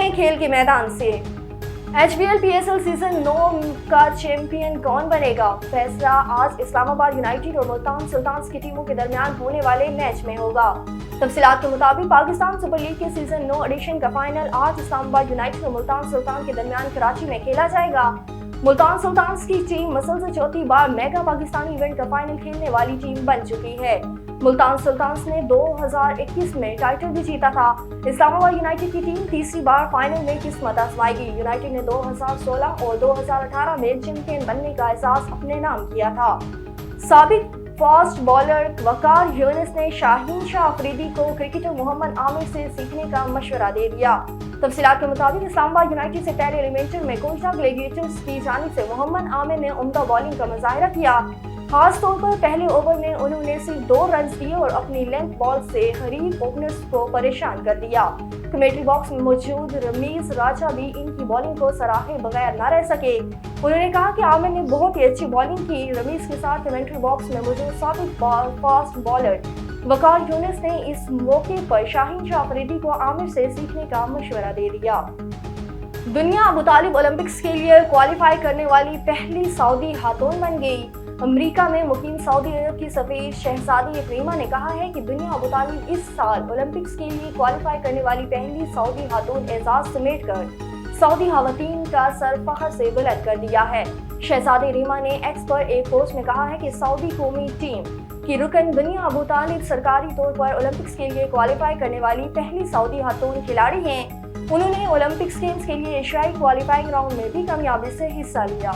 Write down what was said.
ہیں کھیل کے میدان سے۔ HBL PSL سیزن 9 کا چیمپئن کون بنے گا؟ فیصلہ آج اسلام آباد یونائیٹڈ اور ملتان سلطانز کی ٹیموں کے درمیان ہونے والے میچ میں ہوگا۔ تفصیلات کے مطابق پاکستان سپر لیگ کے سیزن 9 ایڈیشن کا فائنل آج اسلام آباد یونائیٹڈ اور ملتان سلطان کے درمیان کراچی میں کھیلا جائے گا۔ ملتان سلطانز کی ٹیم مسلسل چوتھی بار میگا پاکستانی ایونٹ کا فائنل کھیلنے والی ٹیم بن چکی ہے۔ ملتان سلطانز نے 2021 میں ٹائٹل بھی جیتا تھا۔ اسلام آباد یونائیٹڈ کی ٹیم تیسری بار فائنل میں قسمت آزمائے گی۔ یونائیٹڈ نے 2016 اور 2018 میں چیمپئن بننے کا اعزاز اپنے نام کیا تھا۔ سابق فاسٹ بالر وقار یونس نے شاہین شاہ افریدی کو کرکٹر محمد عامر سے سیکھنے کا مشورہ دے دیا۔ تفصیلات کے مطابق اسلام آباد یونائیٹڈ سے پہلے ایلیمنیٹر میں کوئٹہ گلیڈیٹرز کی جانب سے محمد عامر نے عمدہ بالنگ کا مظاہرہ کیا۔ خاص طور پر پہلے اوور میں انہوں نے صرف 2 رنز دیے اور اپنی لینتھ بال سے حریف اوپنرز کو پریشان کر دیا۔ کمیٹری باکس میں موجود رمیز راجہ بھی ان کی بالنگ کو سراہے بغیر نہ رہ سکے۔ انہوں نے کہا کہ عامر نے بہت ہی اچھی بالنگ کی۔ رمیز کے ساتھ کمیٹری باکس میں موجود سابق فاسٹ بالر وقار یونس نے اس موقع پر شاہین شاہ افریدی کو عامر سے سیکھنے کا مشورہ دے دیا۔ دنیا ابو طالب اولمپکس کے لیے کوالیفائی کرنے والی پہلی سعودی خاتون بن گئی۔ امریکہ میں مقیم سعودی عرب کی سفیر شہزادی اکریمہ نے کہا ہے کہ دنیا ابو طالب اس سال اولمپکس کے لیے کوالیفائی کرنے والی پہلی سعودی خاتون اعزاز سمیٹ کر سعودی خواتین کا سر فخر سے بلند کر دیا ہے۔ شہزادی ریما نے ایکس پر ایک پوسٹ میں کہا ہے کہ سعودی قومی ٹیم کی رکن دنیا ابو طالب سرکاری طور پر اولمپکس کے لیے کوالیفائی کرنے والی پہلی سعودی خاتون کھلاڑی ہیں۔ انہوں نے اولمپکس گیمز کے لیے ایشیائی کوالیفائنگ راؤنڈ میں بھی کامیابی سے حصہ لیا۔